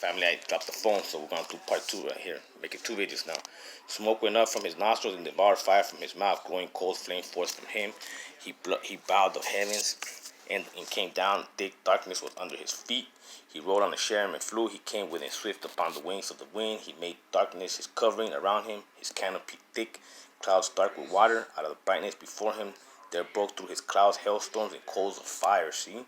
Family, I dropped the phone, so we're going to do part 2 right here. Make it 2 videos now. Smoke went up from his nostrils and devoured fire from his mouth. Glowing coals flamed forth from him. He bowed the heavens and came down. Thick darkness was under his feet. He rode on a cherub and flew. He came within swift upon the wings of the wind. He made darkness his covering around him, his canopy thick, clouds dark with water. Out of the brightness before him there broke through his clouds hailstorms and coals of fire. See?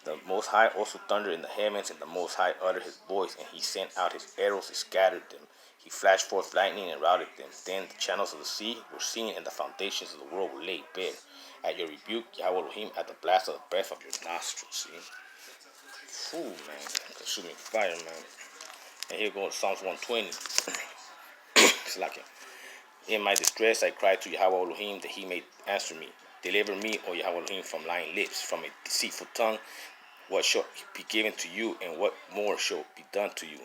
The Most High also thundered in the heavens, and the Most High uttered his voice, and he sent out his arrows and scattered them. He flashed forth lightning and routed them. Then the channels of the sea were seen, and the foundations of the world were laid bare. At your rebuke, Yahweh Elohim, at the blast of the breath of your nostrils. See? Ooh, man. Consuming fire, man. And here goes Psalms 120. It's like it. In my distress, I cried to Yahweh Elohim that he may answer me. Deliver me, O Yahweh Elohim, from lying lips, from a deceitful tongue. What shall be given to you, and what more shall be done to you?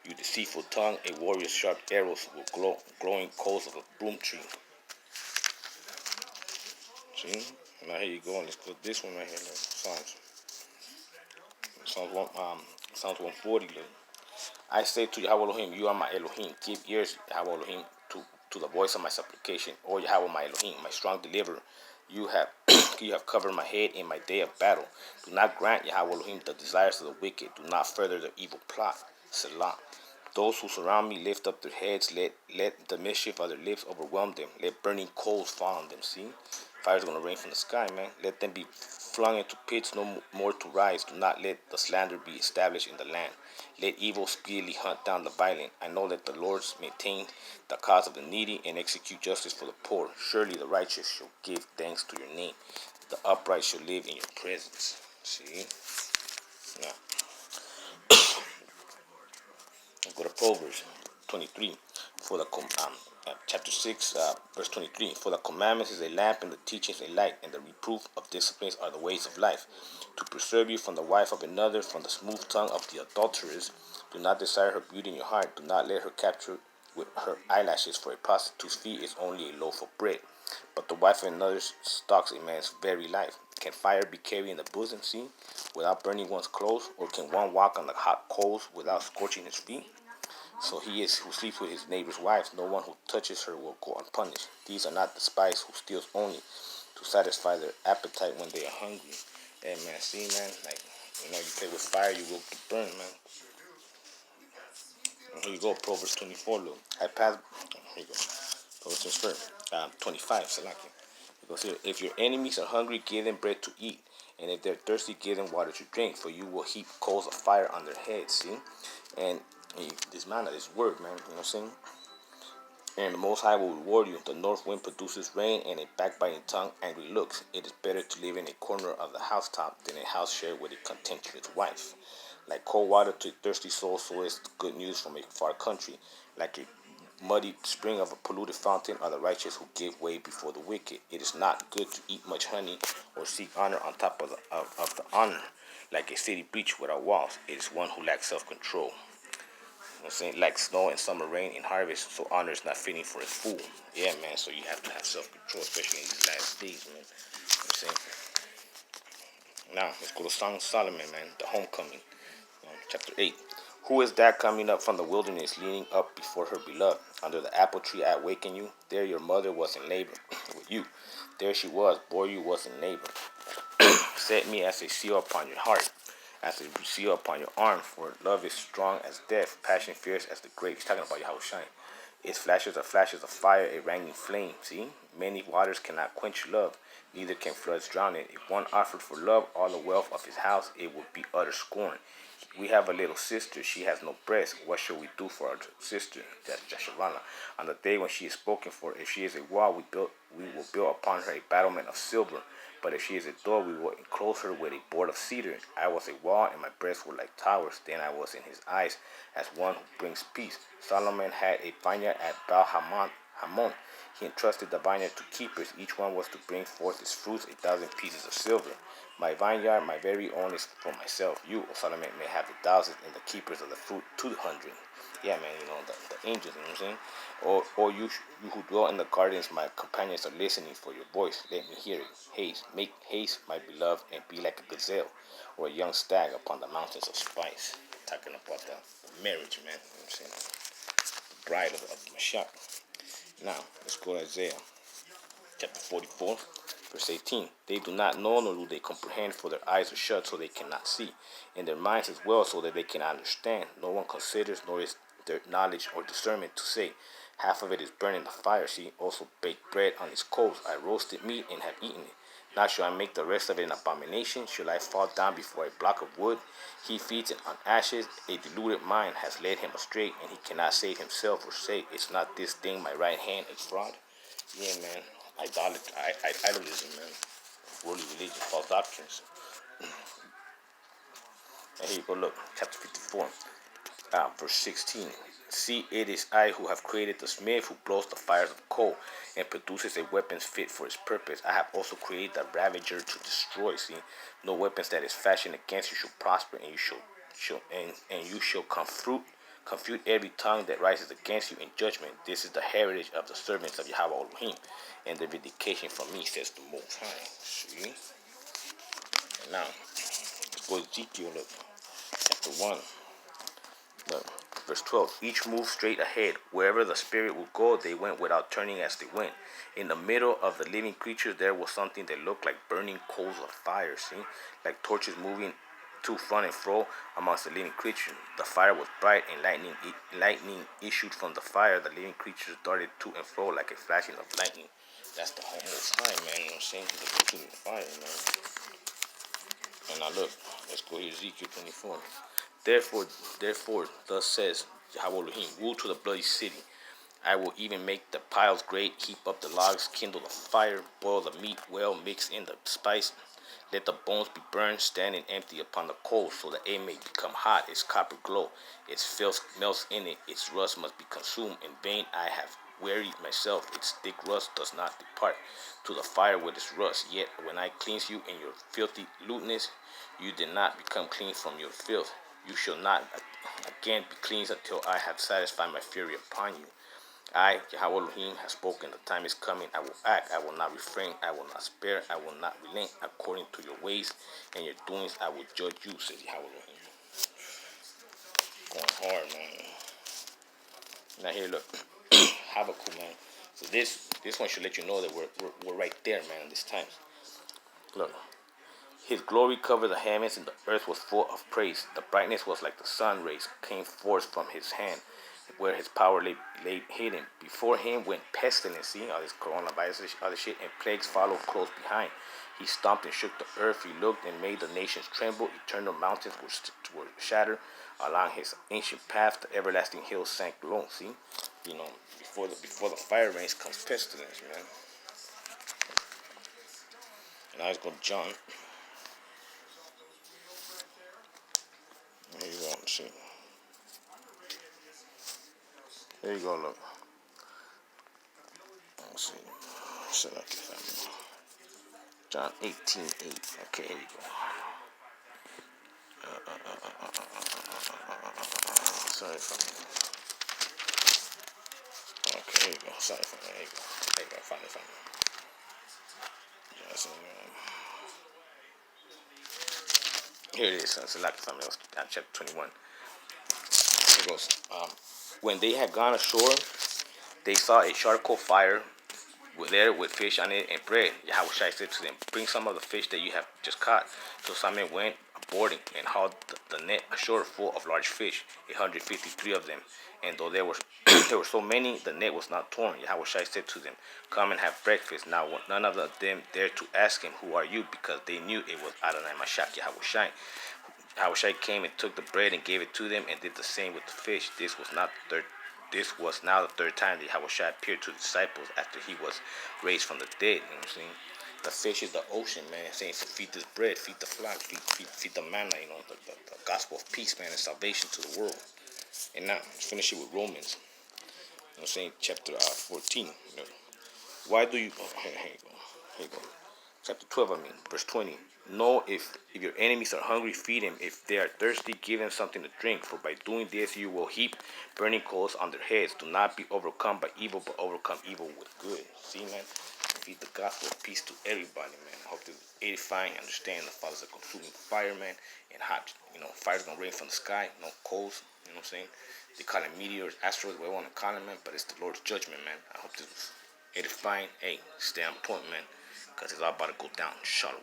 You deceitful tongue, a warrior's sharp arrows will glowing coals of a broom tree. See? Now here you go, and let's go this one right here. Look. Psalms 140. Look. I say to Yahweh Elohim, you are my Elohim. Give ears, Yahweh Elohim, to the voice of my supplication. O Yahweh, my Elohim, my strong deliverer. You have covered my head in my day of battle. Do not grant, Yahweh Elohim, the desires of the wicked. Do not further the evil plot. Selah. Those who surround me lift up their heads. Let the mischief of their lips overwhelm them. Let burning coals fall on them. See? Fire's going to rain from the sky, man. Let them be flung into pits, no more to rise. Do not let the slander be established in the land. Let evil speedily hunt down the violent. I know that the Lord maintains the cause of the needy and execute justice for the poor. Surely the righteous shall give thanks to your name. The upright shall live in your presence. See? Now, go to Proverbs 23. Chapter 6, verse 23. For the commandments is a lamp, and the teachings a light, and the reproof of disciplines are the ways of life. To preserve you from the wife of another, from the smooth tongue of the adulteress. Do not desire her beauty in your heart. Do not let her capture with her eyelashes, for a prostitute's fee is only a loaf of bread. But the wife of another stalks a man's very life. Can fire be carried in the bosom, see, without burning one's clothes? Or can one walk on the hot coals without scorching his feet? So he is who sleeps with his neighbor's wives. No one who touches her will go unpunished. These are not the spies who steal only to satisfy their appetite when they are hungry. Hey, man, see, man, like, you play with fire, you will get burned, man. And here you go, Proverbs 24, look. Here you go. Proverbs 25, Salaki. It goes here, if your enemies are hungry, give them bread to eat. And if they're thirsty, give them water to drink. For you will heap coals of fire on their heads, see? And this man, this word, man, you know what I'm saying? And the Most High will reward you. The north wind produces rain, and a backbiting tongue angry looks. It is better to live in a corner of the housetop than a house shared with a contentious wife. Like cold water to a thirsty soul, so is good news from a far country. Like a muddy spring of a polluted fountain are the righteous who give way before the wicked. It is not good to eat much honey or seek honor on top of the honor. Like a city breach without walls, it is one who lacks self-control. You know what I'm saying? Like snow and summer rain in harvest, so honor is not fitting for a fool. Yeah, man, so you have to have self-control, especially in these last days, man. You know what I'm saying? Now, let's go to Song of Solomon, man, the homecoming. Chapter 8. Who is that coming up from the wilderness, leaning up before her beloved? Under the apple tree I awaken you. There your mother was in labor with you. There she was, bore you was in labor. Set me as a seal upon your heart, as a seal upon your arm, for love is strong as death, passion fierce as the grave. He's talking about Yahweh Shai. Its flashes are flashes of fire, a raging flame. See? Many waters cannot quench love, neither can floods drown it. If one offered for love all the wealth of his house, it would be utter scorn. We have a little sister, she has no breast. What shall we do for our sister? That's Jashavana. On the day when she is spoken for, if she is a wall, we will build upon her a battlement of silver. But if she is a door, we will enclose her with a board of cedar. I was a wall, and my breasts were like towers. Then I was in his eyes as one who brings peace. Solomon had a vineyard at Baal Hamon. He entrusted the vineyard to keepers. Each one was to bring forth its fruits, 1,000 pieces of silver. My vineyard, my very own, is for myself. You, O Solomon, may have 1,000, and the keepers of the fruit 200. Yeah, man, the angels, you know what I'm saying? Or you who dwell in the gardens, my companions are listening for your voice. Let me hear it. Haste, make haste, my beloved, and be like a gazelle or a young stag upon the mountains of spice. talking about the marriage, man. You know what I'm saying? The bride of Mashiach. Now, let's go to Isaiah chapter 44, verse 18. They do not know, nor do they comprehend, for their eyes are shut, so they cannot see, and their minds as well, so that they cannot understand. No one considers, nor is there knowledge or discernment to say, half of it is burned in the fire. She also baked bread on its coals. I roasted meat and have eaten it. Now shall I make the rest of it an abomination? Shall I fall down before a block of wood? He feeds it on ashes. A deluded mind has led him astray, and he cannot save himself or say, is not this thing my right hand a fraud? Yeah, man. Idolism, man. Worldly religion, false doctrines. And here you go, look, chapter 54, verse 16. See, it is I who have created the smith who blows the fires of coal and produces a weapon fit for his purpose. I have also created the ravager to destroy. See, no weapons that is fashioned against you shall prosper, and you shall confute every tongue that rises against you in judgment. This is the heritage of the servants of Yahweh Elohim, and the vindication from me, says the Most High. See? And now, let's go to Ezekiel, look, chapter 1. Look, verse 12. Each moved straight ahead. Wherever the spirit would go, they went without turning as they went. In the middle of the living creatures, there was something that looked like burning coals of fire, see? Like torches moving to front and fro amongst the living creatures. The fire was bright, and lightning issued from the fire. The living creatures darted to and fro like a flashing of lightning. That's the Most High, man. You know what I'm saying? The consuming fire, man. And now look, let's go here, Ezekiel 24. Therefore, thus says Yahweh Elohim, woe to the bloody city. I will even make the piles great, heap up the logs, kindle the fire, boil the meat well, mix in the spice. Let the bones be burned, standing empty upon the coals, so that it may become hot, its copper glow, its filth melts in it, its rust must be consumed. In vain I have wearied myself, its thick rust does not depart to the fire with its rust. Yet when I cleanse you in your filthy lewdness, you did not become clean from your filth. You shall not again be cleansed until I have satisfied my fury upon you. I, Yahweh Elohim, have spoken. The time is coming. I will act. I will not refrain. I will not spare. I will not relent. According to your ways and your doings, I will judge you, says Yahweh Elohim. Going hard, man. Now here, look. Habakkuk, man. So this one should let you know that we're right there, man, in this time. Look. His glory covered the heavens, and the earth was full of praise. The brightness was like the sun rays, came forth from his hand, where his power lay hidden. Before him went pestilence, see, all this coronavirus, other shit, and plagues followed close behind. He stomped and shook the earth. He looked and made the nations tremble. He turned the mountains were shattered. Along his ancient path, the everlasting hills sank low. See, you know, before the fire rains comes pestilence, man. And now let's go to John. Here you go, see. There you go, look. Let's see. Select the family. John 18:8. Okay, here you go. Sorry for me. Okay, here you go. Sorry for me. There you go. There you go. Find it. Yes, here it is. Select the family. Chapter 21. It goes. When they had gone ashore, they saw a charcoal fire there with fish on it and bread. Yahweh said to them, bring some of the fish that you have just caught. So Simon went aboard and hauled the net ashore full of large fish, 153 of them. And though there were so many, the net was not torn. Yahweh said to them, come and have breakfast. Now none of them dared to ask him, who are you? Because they knew it was Adonai Mashach Yahweh. Yahweh came and took the bread and gave it to them, and did the same with the fish. This was now the third time that Yahweh appeared to the disciples after he was raised from the dead. You know what I'm saying? The fish is the ocean, man. It's saying, so feed this bread, feed the flock, feed the manna, you know, the gospel of peace, man, and salvation to the world. And now, let's finish it with Romans. You know what I'm saying? Chapter 14. You know. Why do you... Oh, here you go. Here you go. Chapter 12, verse 20. No, if your enemies are hungry, feed them. If they are thirsty, give them something to drink. For by doing this, you will heap burning coals on their heads. Do not be overcome by evil, but overcome evil with good. See, man? feed the gospel of peace to everybody, man. I hope to edify and understand the Father's a consuming fire, man, and hot, fire's gonna rain from the sky, no coals, you know what I'm saying? They call it meteors, asteroids, whatever you want to call it, man, but it's the Lord's judgment, man. I hope to edifying, hey, stay on point, man, because it's all about to go down. Shalom.